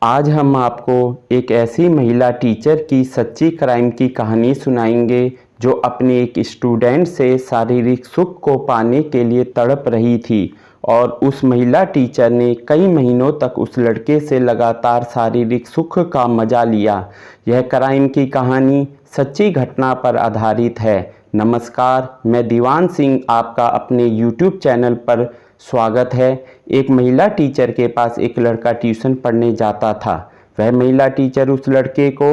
आज हम आपको एक ऐसी महिला टीचर की सच्ची क्राइम की कहानी सुनाएंगे जो अपने एक स्टूडेंट से शारीरिक सुख को पाने के लिए तड़प रही थी और उस महिला टीचर ने कई महीनों तक उस लड़के से लगातार शारीरिक सुख का मजा लिया। यह क्राइम की कहानी सच्ची घटना पर आधारित है। नमस्कार, मैं दीवान सिंह आपका अपने YouTube चैनल पर स्वागत है। एक महिला टीचर के पास एक लड़का ट्यूशन पढ़ने जाता था। वह महिला टीचर उस लड़के को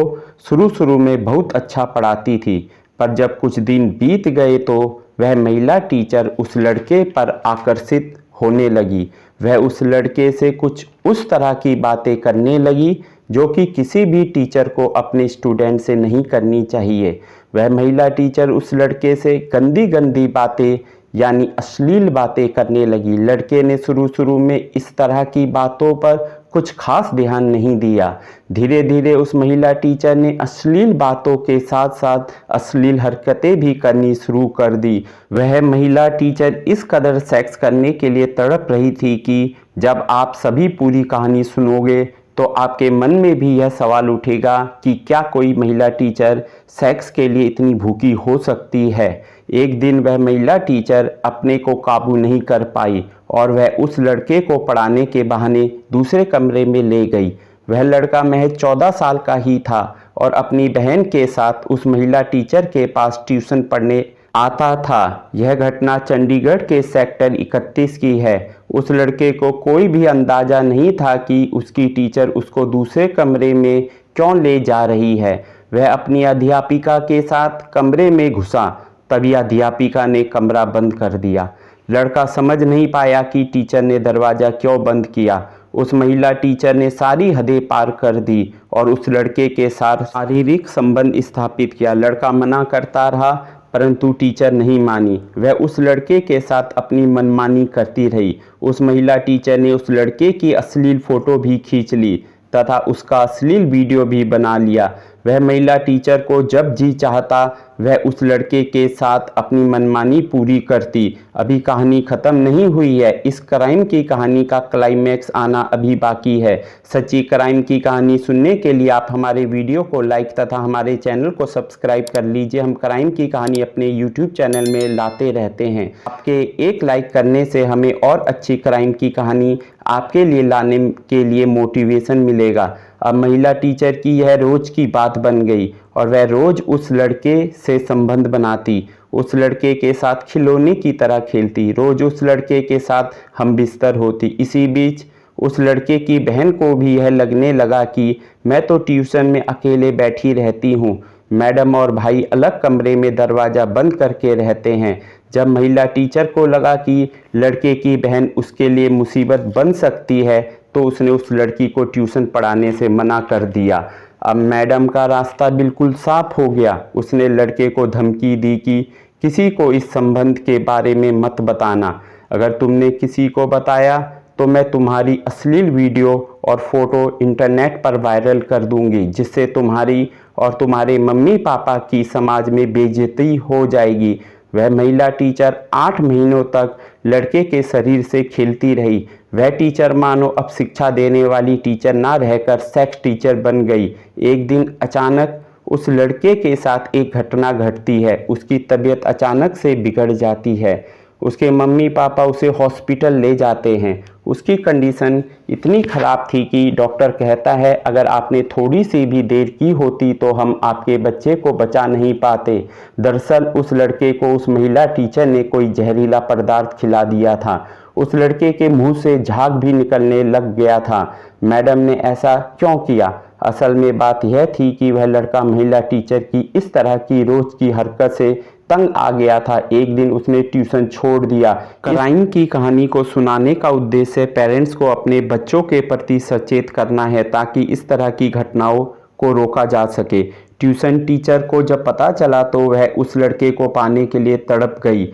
शुरू में बहुत अच्छा पढ़ाती थी, पर जब कुछ दिन बीत गए तो वह महिला टीचर उस लड़के पर आकर्षित होने लगी। वह उस लड़के से कुछ उस तरह की बातें करने लगी जो कि किसी भी टीचर को अपने स्टूडेंट से नहीं करनी चाहिए। वह महिला टीचर उस लड़के से गंदी गंदी बातें यानी अश्लील बातें करने लगी। लड़के ने शुरू में इस तरह की बातों पर कुछ खास ध्यान नहीं दिया। धीरे धीरे उस महिला टीचर ने अश्लील बातों के साथ साथ अश्लील हरकतें भी करनी शुरू कर दी। वह महिला टीचर इस कदर सेक्स करने के लिए तड़प रही थी कि जब आप सभी पूरी कहानी सुनोगे तो आपके मन में भी यह सवाल उठेगा कि क्या कोई महिला टीचर सेक्स के लिए इतनी भूखी हो सकती है। एक दिन वह महिला टीचर अपने को काबू नहीं कर पाई और वह उस लड़के को पढ़ाने के बहाने दूसरे कमरे में ले गई। वह लड़का महज 14 साल का ही था और अपनी बहन के साथ उस महिला टीचर के पास ट्यूशन पढ़ने आता था। यह घटना चंडीगढ़ के सेक्टर 31 की है। उस लड़के को कोई भी अंदाजा नहीं था कि उसकी टीचर उसको दूसरे कमरे में क्यों ले जा रही है। वह अपनी अध्यापिका के साथ कमरे में घुसा, तभी अध्यापिका ने कमरा बंद कर दिया। लड़का समझ नहीं पाया कि टीचर ने दरवाज़ा क्यों बंद किया। उस महिला टीचर ने सारी हदें पार कर दी और उस लड़के के साथ शारीरिक संबंध स्थापित किया। लड़का मना करता रहा परंतु टीचर नहीं मानी। वह उस लड़के के साथ अपनी मनमानी करती रही। उस महिला टीचर ने उस लड़के की अश्लील फोटो भी खींच ली तथा उसका अश्लील वीडियो भी बना लिया। वह महिला टीचर को जब जी चाहता वह उस लड़के के साथ अपनी मनमानी पूरी करती। अभी कहानी ख़त्म नहीं हुई है। इस क्राइम की कहानी का क्लाइमैक्स आना अभी बाकी है। सच्ची क्राइम की कहानी सुनने के लिए आप हमारे वीडियो को लाइक तथा हमारे चैनल को सब्सक्राइब कर लीजिए। हम क्राइम की कहानी अपने YouTube चैनल में लाते रहते हैं। आपके एक लाइक करने से हमें और अच्छी क्राइम की कहानी आपके लिए लाने के लिए मोटिवेशन मिलेगा। अब महिला टीचर की यह रोज की बात बन गई और वह रोज उस लड़के से संबंध बनाती, उस लड़के के साथ खिलौने की तरह खेलती, रोज उस लड़के के साथ हम बिस्तर होती। इसी बीच उस लड़के की बहन को भी यह लगने लगा कि मैं तो ट्यूशन में अकेले बैठी रहती हूँ, मैडम और भाई अलग कमरे में दरवाज़ा बंद करके रहते हैं। जब महिला टीचर को लगा कि लड़के की बहन उसके लिए मुसीबत बन सकती है तो उसने उस लड़की को ट्यूशन पढ़ाने से मना कर दिया। अब मैडम का रास्ता बिल्कुल साफ हो गया। उसने लड़के को धमकी दी कि किसी को इस संबंध के बारे में मत बताना। अगर तुमने किसी को बताया तो मैं तुम्हारी अश्लील वीडियो और फोटो इंटरनेट पर वायरल कर दूंगी, जिससे तुम्हारी और तुम्हारे मम्मी पापा की समाज में बेइज्जती हो जाएगी। वह महिला टीचर 8 महीनों तक लड़के के शरीर से खेलती रही। वह टीचर मानो अब शिक्षा देने वाली टीचर ना रहकर सेक्स टीचर बन गई। एक दिन अचानक उस लड़के के साथ एक घटना घटती है। उसकी तबीयत अचानक से बिगड़ जाती है। उसके मम्मी पापा उसे हॉस्पिटल ले जाते हैं। उसकी कंडीशन इतनी ख़राब थी कि डॉक्टर कहता है अगर आपने थोड़ी सी भी देर की होती तो हम आपके बच्चे को बचा नहीं पाते। दरअसल उस लड़के को उस महिला टीचर ने कोई जहरीला पदार्थ खिला दिया था। उस लड़के के मुंह से झाग भी निकलने लग गया था। मैडम ने ऐसा क्यों किया? असल में बात यह थी कि वह लड़का महिला टीचर की इस तरह की रोज की हरकत से तंग आ गया था। एक दिन उसने ट्यूशन छोड़ दिया। क्राइम की कहानी को सुनाने का उद्देश्य पेरेंट्स को अपने बच्चों के प्रति सचेत करना है ताकि इस तरह की घटनाओं को रोका जा सके। ट्यूशन टीचर को जब पता चला तो वह उस लड़के को पाने के लिए तड़प गई।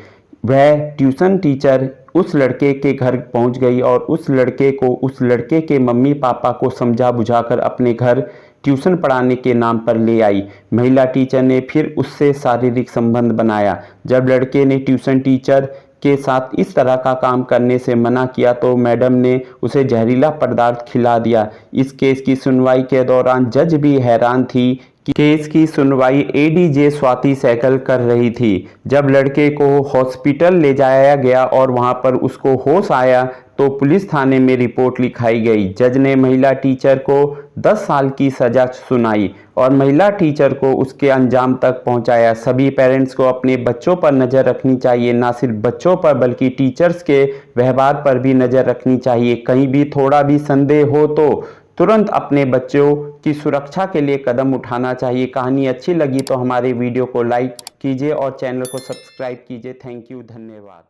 वह ट्यूशन टीचर उस लड़के के घर पहुंच गई और उस लड़के को उस लड़के के मम्मी पापा को समझा बुझाकर अपने घर ट्यूशन पढ़ाने के नाम पर ले आई। महिला टीचर ने फिर उससे शारीरिक संबंध बनाया। जब लड़के ने ट्यूशन टीचर के साथ इस तरह का काम करने से मना किया तो मैडम ने उसे जहरीला पदार्थ खिला दिया। इस केस की सुनवाई के दौरान जज भी हैरान थी कि केस की सुनवाई एडीजे स्वाति सहगल कर रही थी। जब लड़के को हॉस्पिटल ले जाया गया और वहां पर उसको होश आया तो पुलिस थाने में रिपोर्ट लिखाई गई। जज ने महिला टीचर को 10 साल की सजा सुनाई और महिला टीचर को उसके अंजाम तक पहुंचाया। सभी पेरेंट्स को अपने बच्चों पर नज़र रखनी चाहिए, ना सिर्फ बच्चों पर बल्कि टीचर्स के व्यवहार पर भी नज़र रखनी चाहिए। कहीं भी थोड़ा भी संदेह हो तो तुरंत अपने बच्चों की सुरक्षा के लिए कदम उठाना चाहिए। कहानी अच्छी लगी तो हमारे वीडियो को लाइक कीजिए और चैनल को सब्सक्राइब कीजिए। थैंक यू, धन्यवाद।